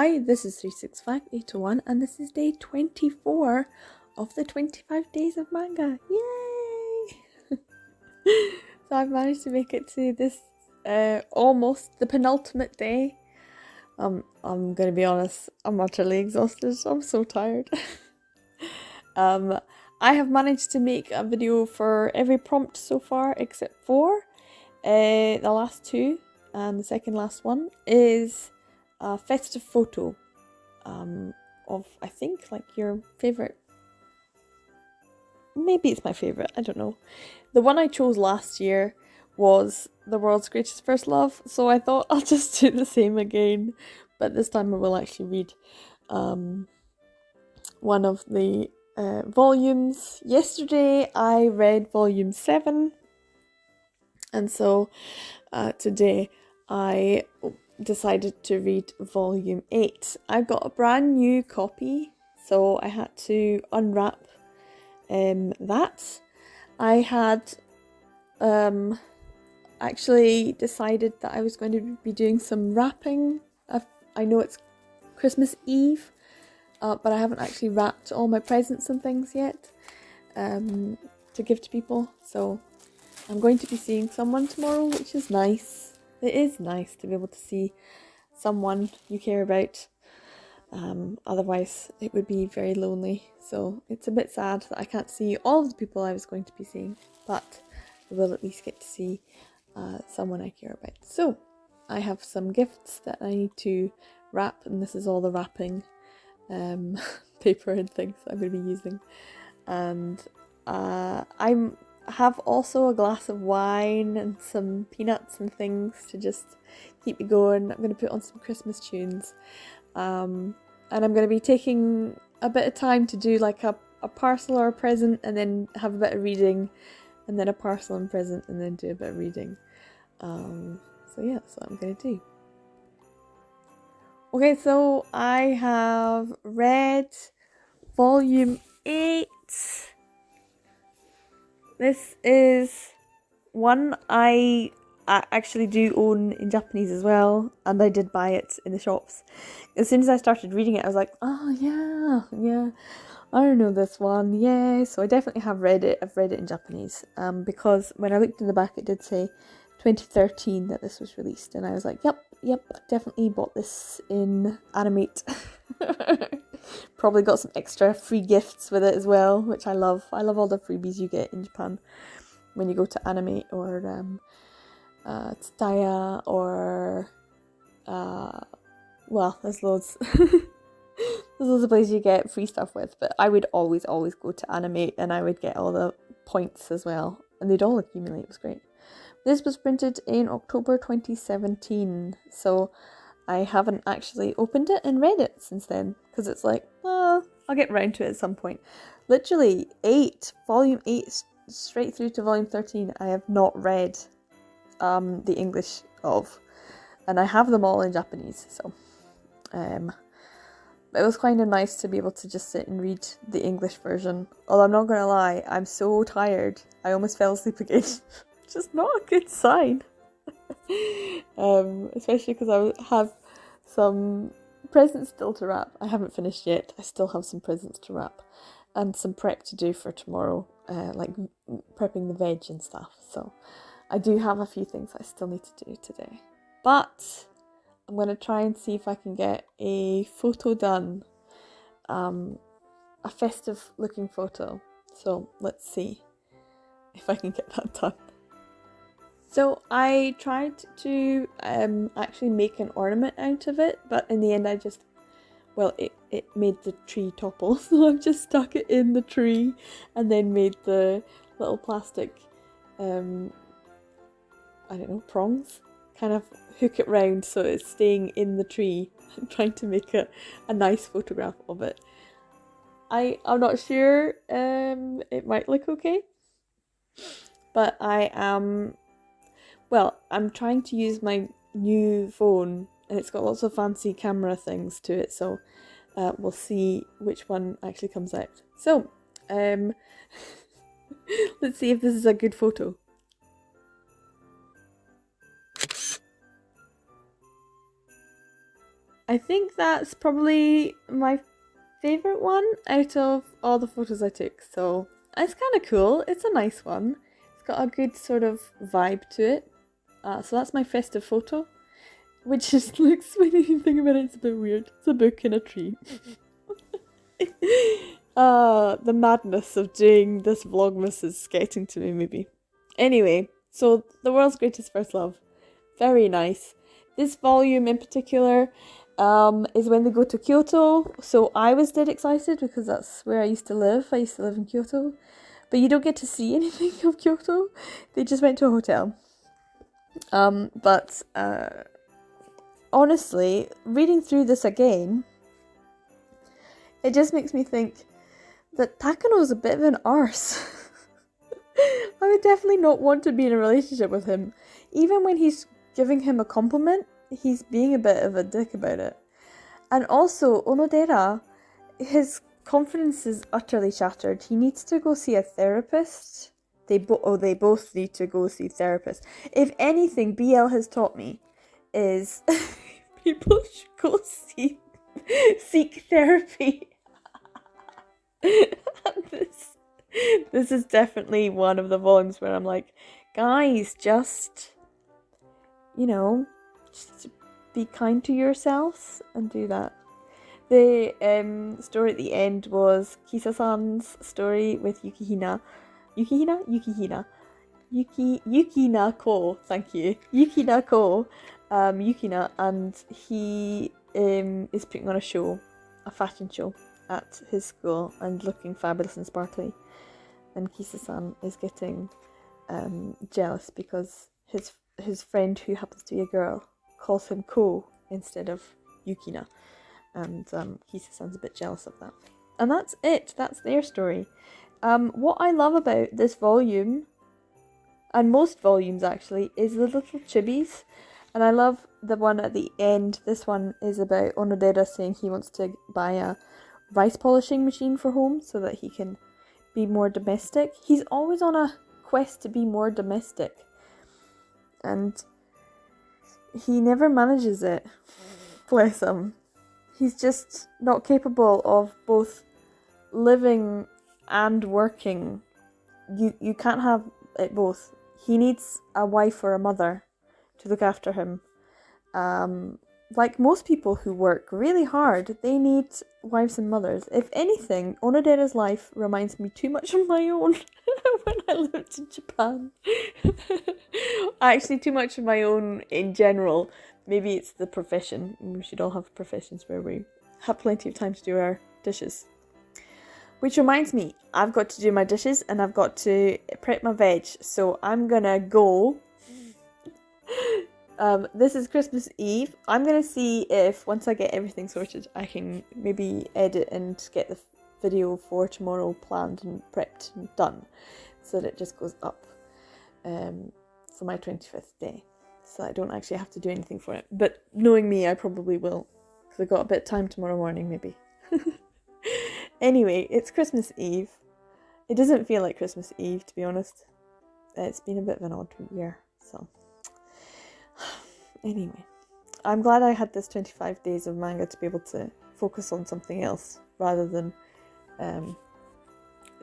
Hi, this is 365801 and this is day 24 of the 25 days of manga. Yay! So I've managed to make it to this almost the penultimate day. I'm gonna be honest, I'm utterly exhausted. I'm so tired. I have managed to make a video for every prompt so far except for the last two, and the second last one is a festive photo of, I think, like your favourite. Maybe it's my favourite, I don't know. The one I chose last year was The World's Greatest First Love, so I thought I'll just do the same again, but this time I will actually read one of the volumes. Yesterday I read volume 7, and so today I decided to read volume 8. I got a brand new copy, so I had to unwrap that. I had actually decided that I was going to be doing some wrapping. I know it's Christmas Eve, but I haven't actually wrapped all my presents and things yet to give to people, so I'm going to be seeing someone tomorrow, which is nice. It is nice to be able to see someone you care about. Otherwise it would be very lonely, so it's a bit sad that I can't see all of the people I was going to be seeing, but I will at least get to see someone I care about. So I have some gifts that I need to wrap, and this is all the wrapping paper and things I'm going to be using. And I have also a glass of wine and some peanuts and things to just keep me going. I'm going to put on some Christmas tunes. And I'm going to be taking a bit of time to do like a parcel or a present, and then have a bit of reading, and then a parcel and present, and then do a bit of reading. So yeah, that's what I'm going to do. Okay, so I have read volume 8. This is one I actually do own in Japanese as well, and I did buy it in the shops. As soon as I started reading it, I was like, oh yeah, I know this one, yay. So I definitely have read it. I've read it in Japanese, because when I looked in the back it did say 2013 that this was released, and I was like, yep, definitely bought this in Animate. Probably got some extra free gifts with it as well, which I love. I love all the freebies you get in Japan when you go to Animate or Tsutaya, or well, there's loads. There's loads of places you get free stuff with, but I would always go to Animate, and I would get all the points as well, and they'd all accumulate. It was great. This was printed in October 2017, so I haven't actually opened it and read it since then, because it's like, well, I'll get around to it at some point. Literally volume 8 straight through to volume 13 I have not read the English of, and I have them all in Japanese, so it was kind of nice to be able to just sit and read the English version. Although I'm not gonna lie, I'm so tired I almost fell asleep again. Which is not a good sign. Especially because I have some presents still to wrap. I haven't finished yet. I still have some presents to wrap and some prep to do for tomorrow, like prepping the veg and stuff. So I do have a few things I still need to do today, but I'm going to try and see if I can get a photo done, a festive looking photo. So let's see if I can get that done. So I tried to actually make an ornament out of it, but in the end I just, well, it made the tree topple, so I've just stuck it in the tree and then made the little plastic, I don't know, prongs, kind of hook it round so it's staying in the tree. I'm trying to make a nice photograph of it. I'm not sure, it might look okay, but I'm trying to use my new phone, and it's got lots of fancy camera things to it, so we'll see which one actually comes out. So, let's see if this is a good photo. I think that's probably my favourite one out of all the photos I took. So it's kind of cool. It's a nice one. It's got a good sort of vibe to it. So that's my festive photo, which just looks, when you think about it, it's a bit weird. It's a book in a tree. The madness of doing this vlogmas is getting to me, maybe. Anyway, so The World's Greatest First Love. Very nice. This volume in particular is when they go to Kyoto. So I was dead excited because that's where I used to live. I used to live in Kyoto. But you don't get to see anything of Kyoto. They just went to a hotel. But honestly, reading through this again, it just makes me think that Takano's a bit of an arse. I would definitely not want to be in a relationship with him. Even when he's giving him a compliment, he's being a bit of a dick about it. And also, Onodera, his confidence is utterly shattered. He needs to go see a therapist. They both need to go see therapists. If anything, BL has taught me is people should go seek therapy. This is definitely one of the volumes where I'm like, guys, just, just be kind to yourselves and do that. The story at the end was Kisa-san's story with Yukihina, Yukinako, thank you. Yukinako, Yukina, and he is putting on a fashion show at his school and looking fabulous and sparkly. And Kisa-san is getting jealous because his friend, who happens to be a girl, calls him Ko instead of Yukina. And Kisa-san's a bit jealous of that. And that's it. That's their story. What I love about this volume, and most volumes actually, is the little chibis. And I love the one at the end. This one is about Onodera saying he wants to buy a rice polishing machine for home so that he can be more domestic. He's always on a quest to be more domestic. And he never manages it. Bless him. He's just not capable of both living and working. You can't have it both. He needs a wife or a mother to look after him. Like most people who work really hard, they need wives and mothers. If anything, Onodera's life reminds me too much of my own when I lived in Japan. Actually, too much of my own in general. Maybe it's the profession. We should all have professions where we have plenty of time to do our dishes. Which reminds me, I've got to do my dishes and I've got to prep my veg. So I'm gonna go. This is Christmas Eve. I'm gonna see if once I get everything sorted, I can maybe edit and get the video for tomorrow planned and prepped and done, so that it just goes up for my 25th day. So I don't actually have to do anything for it. But knowing me, I probably will, because I've got a bit of time tomorrow morning, maybe. Anyway, it's Christmas Eve. It doesn't feel like Christmas Eve, to be honest. It's been a bit of an odd year, so. Anyway, I'm glad I had this 25 days of manga to be able to focus on something else, rather than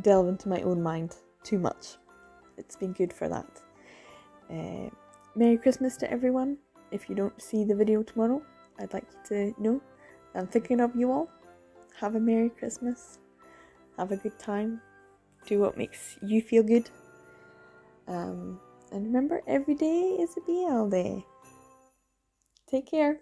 delve into my own mind too much. It's been good for that. Merry Christmas to everyone. If you don't see the video tomorrow, I'd like you to know I'm thinking of you all. Have a Merry Christmas. Have a good time. Do what makes you feel good. And remember, every day is a BL day. Take care.